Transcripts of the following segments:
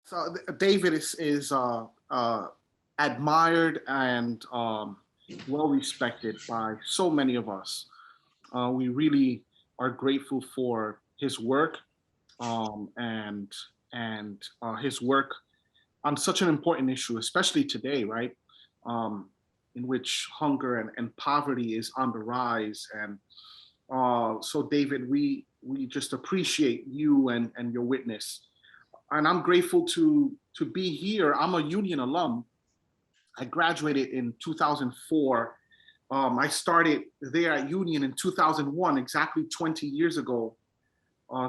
So David is admired and well respected by so many of us. We really are grateful for his work and his work on such an important issue, especially today, right? In which hunger and poverty is on the rise. And so, David, we just appreciate you and your witness. And I'm grateful to be here. I'm a Union alum. I graduated in 2004. I started there at Union in 2001, exactly 20 years ago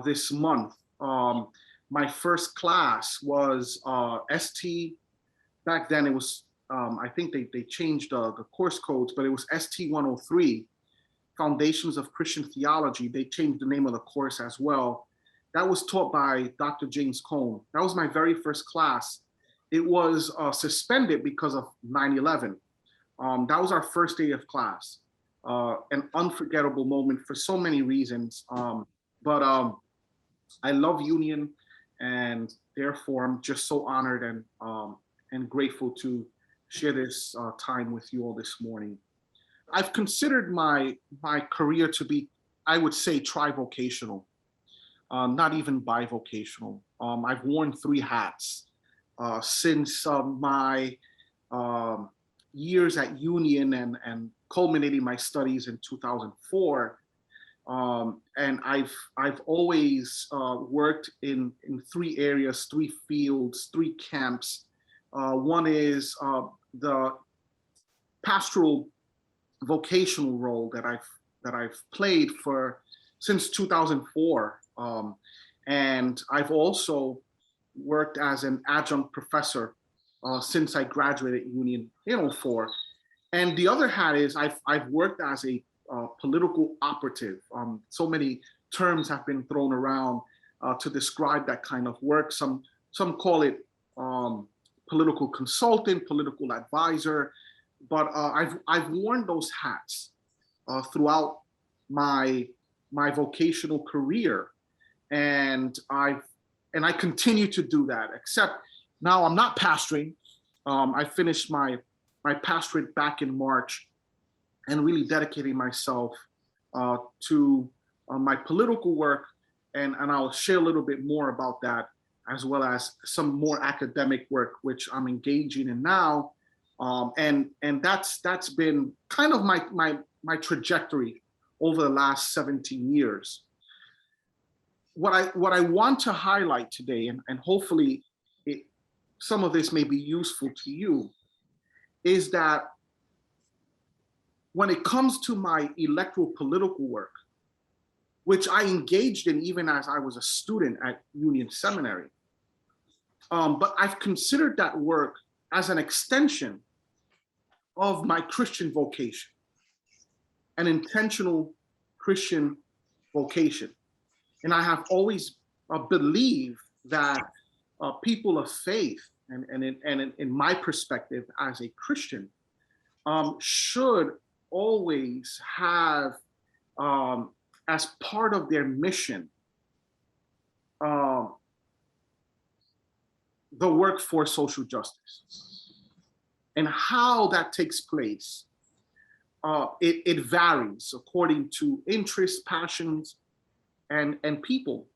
this month. My first class was ST. Back then it was, I think they changed the course codes, but it was ST 103, Foundations of Christian Theology. They changed the name of the course as well. That was taught by Dr. James Cone. That was my very first class. It was suspended because of 9/11. That was our first day of class. An unforgettable moment for so many reasons. But I love Union, and therefore I'm just so honored and grateful to share this time with you all this morning. I've considered my career to be, I would say, trivocational, not even bivocational. I've worn three hats since my years at Union and culminating my studies in 2004. And I've always worked in three areas, three fields, three camps. One is the pastoral vocational role that I've played for since 2004, and I've also worked as an adjunct professor since I graduated Union in 2004. And the other hat is I've worked as a political operative. So many terms have been thrown around to describe that kind of work. Some call it political consultant, political advisor, but I've worn those hats throughout my vocational career, and I continue to do that. Except now I'm not pastoring. I finished my pastorate back in March, and really dedicating myself to my political work, and I'll share a little bit more about that, as well as some more academic work which I'm engaging in now. And that's been kind of my trajectory over the last 17 years. What I want to highlight today, and hopefully some of this may be useful to you, is that when it comes to my electoral political work, which I engaged in even as I was a student at Union Seminary, but I've considered that work as an extension of my Christian vocation, an intentional Christian vocation. And I have always believed that people of faith, and in my perspective as a Christian, should always have as part of their mission the work for social justice. And how that takes place, it varies according to interests, passions, and people.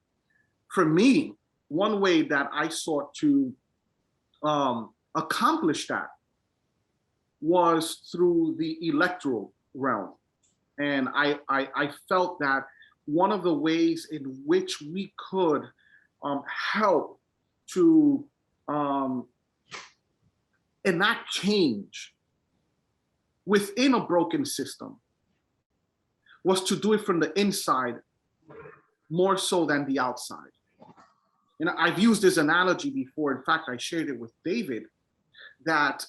For me, one way that I sought to accomplish that was through the electoral realm. And I felt that one of the ways in which we could help to enact change within a broken system was to do it from the inside more so than the outside. And I've used this analogy before. In fact, I shared it with David, that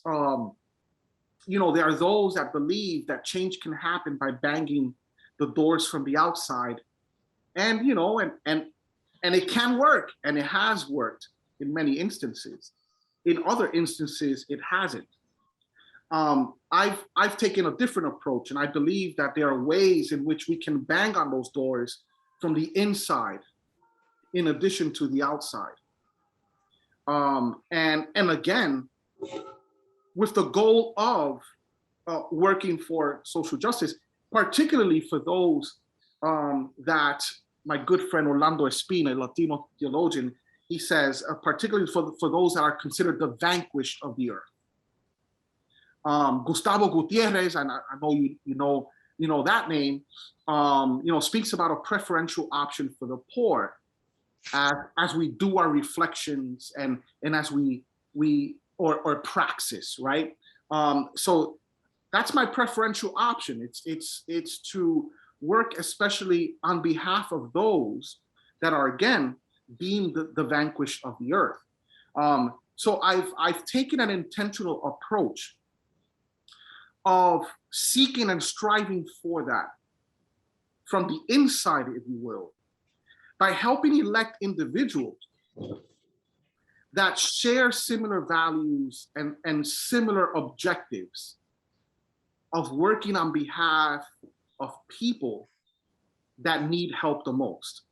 there are those that believe that change can happen by banging the doors from the outside, and it can work, and it has worked in many instances. In other instances, it hasn't. I've taken a different approach, and I believe that there are ways in which we can bang on those doors from the inside, in addition to the outside. And again, with the goal of working for social justice, particularly for those that my good friend Orlando Espina, a Latino theologian, he says, particularly for those that are considered the vanquished of the earth. Gustavo Gutierrez, and I know you know that name, speaks about a preferential option for the poor as we do our reflections and as we or praxis, right? So that's my preferential option. It's to work especially on behalf of those that are, again, being the vanquished of the earth. So I've taken an intentional approach of seeking and striving for that from the inside, if you will, by helping elect individuals that share similar values and similar objectives of working on behalf of people that need help the most.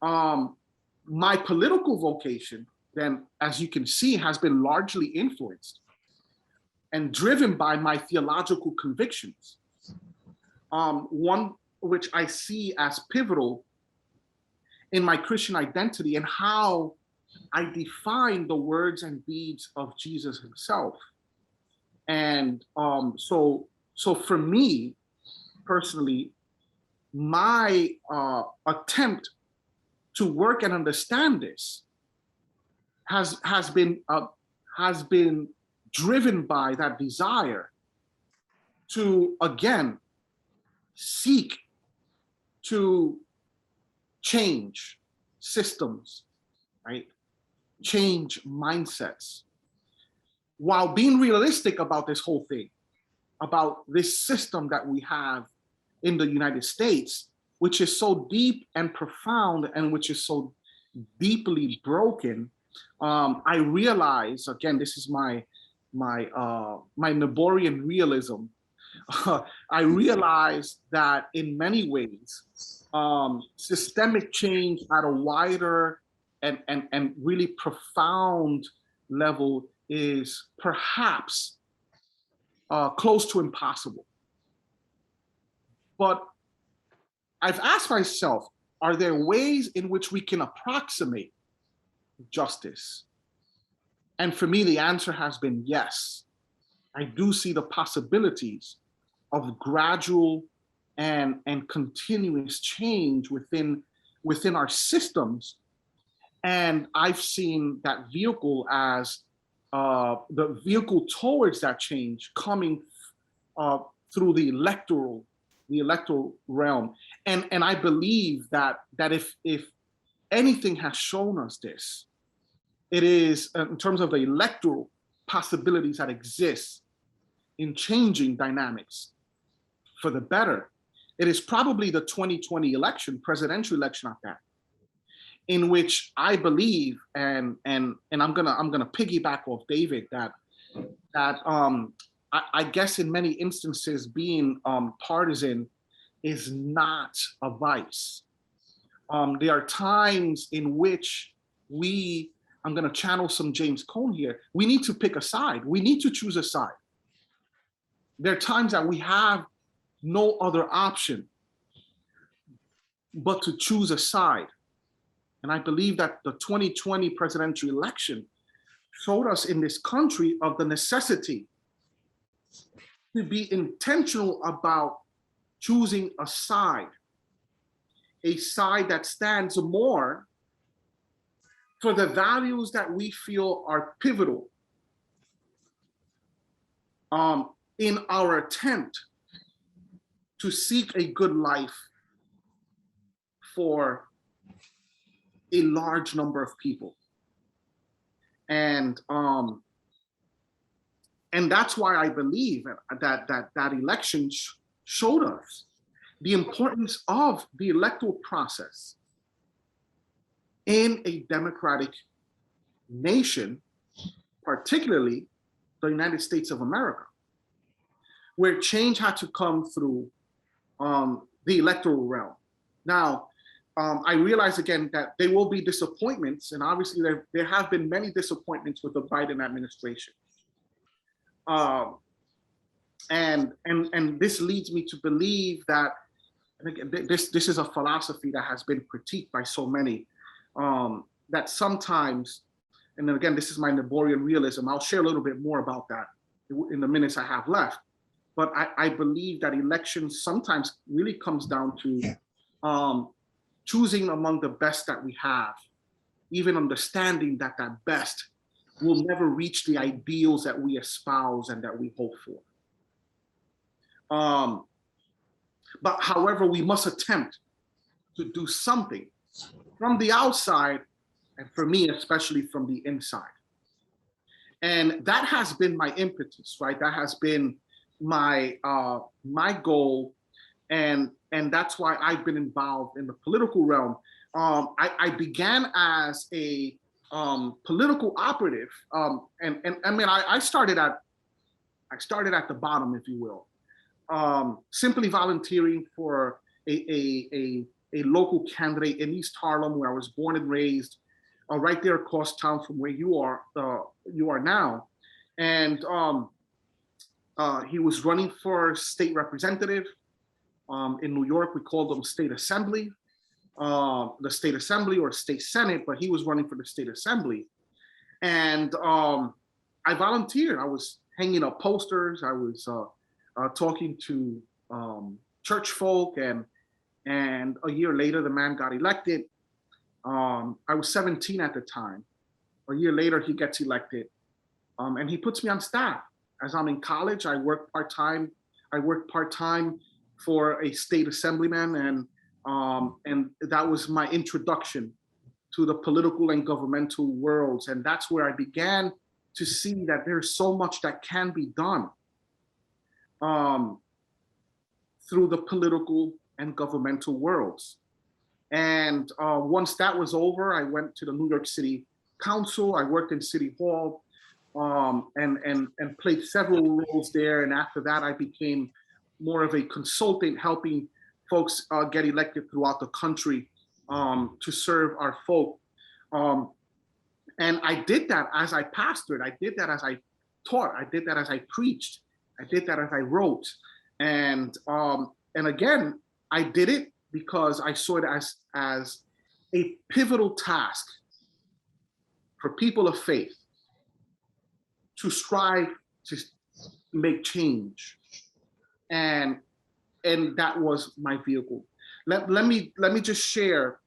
My political vocation, then, as you can see, has been largely influenced and driven by my theological convictions. One which I see as pivotal in my Christian identity and how I define the words and deeds of Jesus himself. And so for me personally, my attempt to work and understand this has been driven by that desire to, again, seek to change systems, right? Change mindsets, while being realistic about this whole thing, about this system that we have in the United States, which is so deep and profound and which is so deeply broken. I realize, again, this is my Niebuhrian realism. I realize that in many ways, systemic change at a wider and really profound level is perhaps close to impossible. But I've asked myself, are there ways in which we can approximate justice? And for me, the answer has been yes. I do see the possibilities of gradual and continuous change within our systems. And I've seen that vehicle as the vehicle towards that change coming through the electoral realm. And I believe that if anything has shown us this, it is in terms of the electoral possibilities that exist in changing dynamics for the better. It is probably the 2020 presidential election at that, in which I believe, and I'm gonna piggyback off David, that I guess in many instances being partisan is not a vice. There are times in which I'm gonna channel some James Cone here, we need to pick a side. We need to choose a side. There are times that we have no other option but to choose a side. And I believe that the 2020 presidential election showed us in this country of the necessity to be intentional about choosing a side that stands more for the values that we feel are pivotal in our attempt to seek a good life for a large number of people. And that's why I believe that election showed us the importance of the electoral process in a democratic nation, particularly the United States of America, where change had to come through the electoral realm. Now, I realize again that there will be disappointments, and obviously there have been many disappointments with the Biden administration. And this leads me to believe that, and again, this is a philosophy that has been critiqued by so many, that sometimes, and then again, this is my Niebuhrian realism. I'll share a little bit more about that in the minutes I have left. But I believe that elections sometimes really comes down to choosing among the best that we have, even understanding that that best will never reach the ideals that we espouse and that we hope for. But however, we must attempt to do something from the outside, and for me, especially from the inside. And that has been my impetus, right? That has been my my goal, and that's why I've been involved in the political realm. I began as a political operative, and I mean I started at the bottom, if you will, simply volunteering for a local candidate in East Harlem, where I was born and raised, right there across town from where you are now, and he was running for state representative. In New York, we called them state assembly, the state assembly or state senate, but he was running for the state assembly. And I volunteered. I was hanging up posters. I was talking to church folk, and a year later, the man got elected. I was 17 at the time. A year later, he gets elected, and he puts me on staff. As I'm in college, I worked part-time. For a state assemblyman, and that was my introduction to the political and governmental worlds. And that's where I began to see that there's so much that can be done through the political and governmental worlds. And once that was over, I went to the New York City Council. I worked in City Hall, and played several roles there. And after that, I became more of a consultant, helping folks get elected throughout the country to serve our folk. And I did that as I pastored. I did that as I taught. I did that as I preached. I did that as I wrote. And again, I did it because I saw it as a pivotal task for people of faith to strive to make change. And that was my vehicle. Let me just share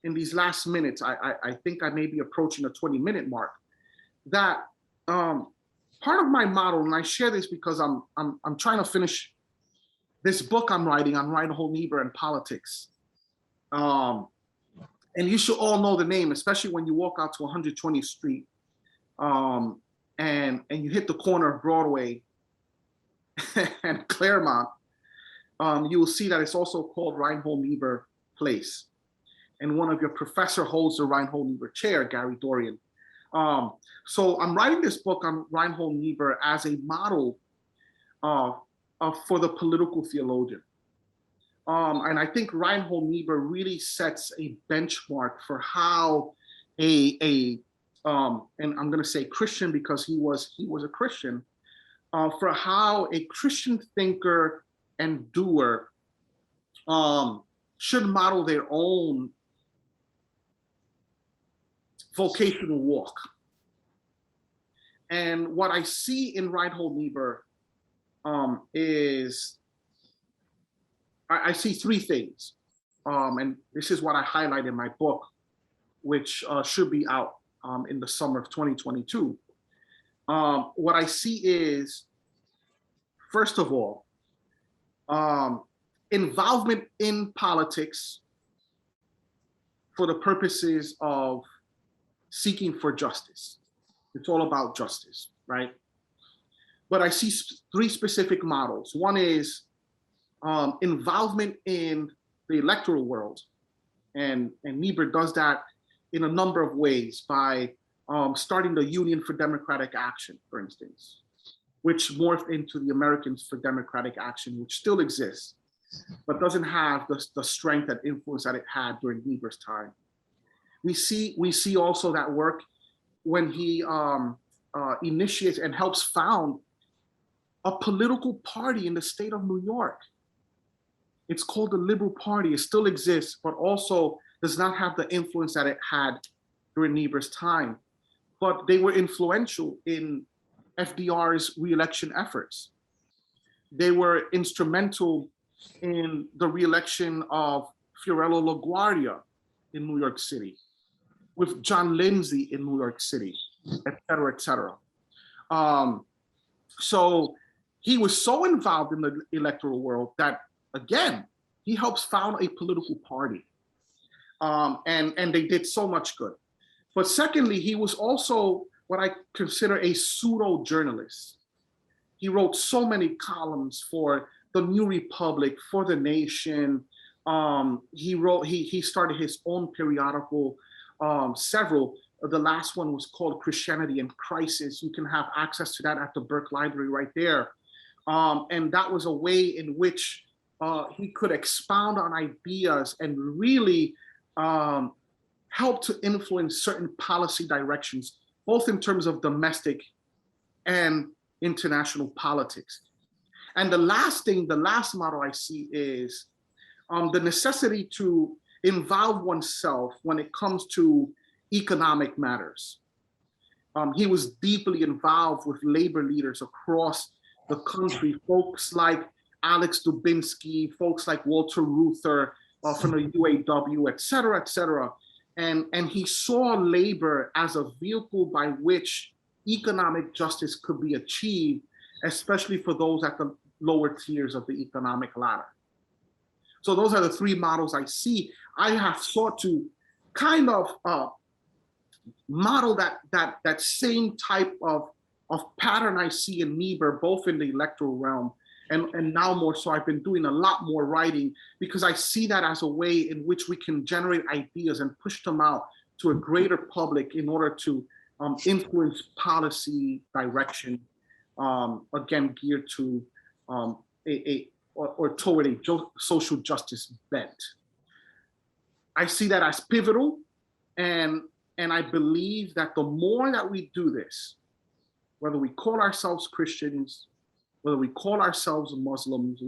in these last minutes. I think I may be approaching the 20-minute mark. That part of my model, and I share this because I'm trying to finish this book I'm writing on Reinhold Niebuhr and politics. And you should all know the name, especially when you walk out to 120th Street, and you hit the corner of Broadway and Claremont, you will see that it's also called Reinhold Niebuhr Place. And one of your professor holds the Reinhold Niebuhr chair, Gary Dorian. So I'm writing this book on Reinhold Niebuhr as a model for the political theologian. And I think Reinhold Niebuhr really sets a benchmark for how and I'm going to say Christian because he was a Christian, for how a Christian thinker and doer should model their own vocational walk. And what I see in Reinhold Niebuhr is I see three things. And this is what I highlight in my book, which should be out in the summer of 2022. What I see is, first of all, involvement in politics for the purposes of seeking for justice. It's all about justice, right? But I see three specific models. One is involvement in the electoral world. And Niebuhr does that in a number of ways by starting the Union for Democratic Action, for instance, which morphed into the Americans for Democratic Action, which still exists. but doesn't have the strength and influence that it had during Niebuhr's time. We see also that work when he initiates and helps found a political party in the state of New York. It's called the Liberal Party. It still exists, but also does not have the influence that it had during Niebuhr's time. But they were influential in FDR's re-election efforts. They were instrumental in the re-election of Fiorello LaGuardia in New York City, with John Lindsay in New York City, et cetera, et cetera. So he was so involved in the electoral world that, again, he helps found a political party. And they did so much good. But secondly, he was also what I consider a pseudo-journalist. He wrote so many columns for the New Republic, for The Nation. He started his own periodical, several. The last one was called Christianity in Crisis. You can have access to that at the Berkeley Library right there. And that was a way in which he could expound on ideas and really help to influence certain policy directions, both in terms of domestic and international politics. And the last model I see is the necessity to involve oneself when it comes to economic matters. He was deeply involved with labor leaders across the country, folks like Alex Dubinsky, folks like Walter Reuther from the UAW, et cetera, et cetera. And he saw labor as a vehicle by which economic justice could be achieved, especially for those at the lower tiers of the economic ladder. So those are the three models I see. I have sought to kind of model that same type of pattern I see in Niebuhr, both in the electoral realm and now more so. I've been doing a lot more writing because I see that as a way in which we can generate ideas and push them out to a greater public in order to influence policy direction, again, geared to or toward a social justice bent. I see that as pivotal, and I believe that the more that we do this, whether we call ourselves Christians, whether we call ourselves Muslims,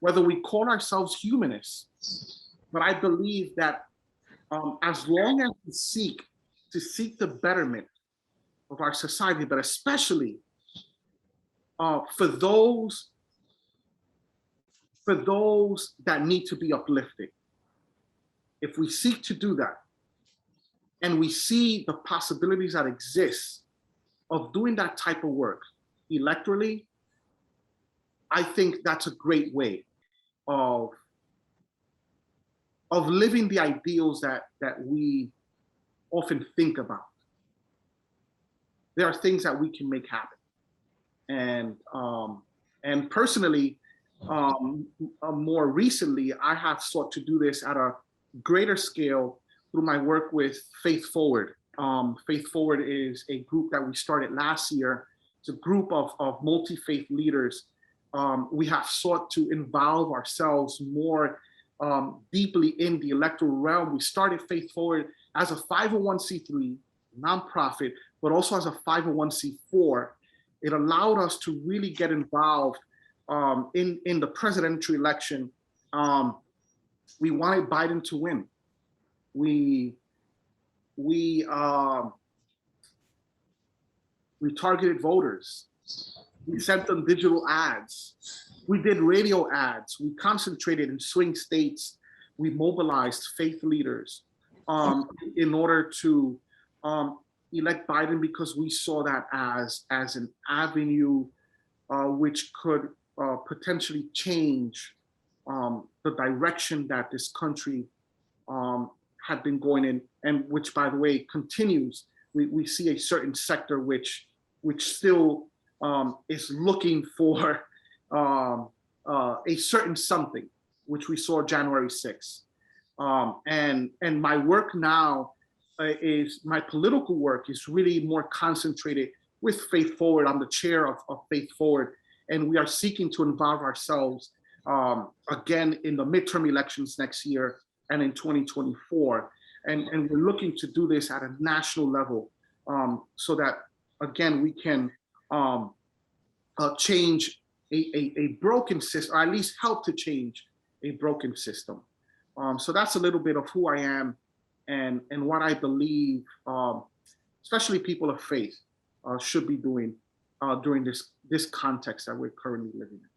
whether we call ourselves humanists, but I believe that as long as we seek the betterment of our society, but especially for those that need to be uplifted, if we seek to do that, and we see the possibilities that exist of doing that type of work electorally, I think that's a great way of living the ideals that we often think about. There are things that we can make happen. And personally, more recently, I have sought to do this at a greater scale through my work with Faith Forward. Faith Forward is a group that we started last year. It's a group of multi-faith leaders. We have sought to involve ourselves more deeply in the electoral realm. We started Faith Forward as a 501c3 nonprofit, but also as a 501c4. It allowed us to really get involved in the presidential election. We wanted Biden to win. We targeted voters. We sent them digital ads. We did radio ads. We concentrated in swing states. We mobilized faith leaders in order to elect Biden, because we saw that as an avenue which could potentially change the direction that this country had been going in, and which, by the way, continues. We see a certain sector which still is looking for a certain something, which we saw January 6th. And my work now my political work is really more concentrated with Faith Forward. I'm the chair of Faith Forward, and we are seeking to involve ourselves again in the midterm elections next year and in 2024. And we're looking to do this at a national level, so that, again, we can change a broken system, or at least help to change a broken system. So that's a little bit of who I am and what I believe, especially people of faith, should be doing during this context that we're currently living in.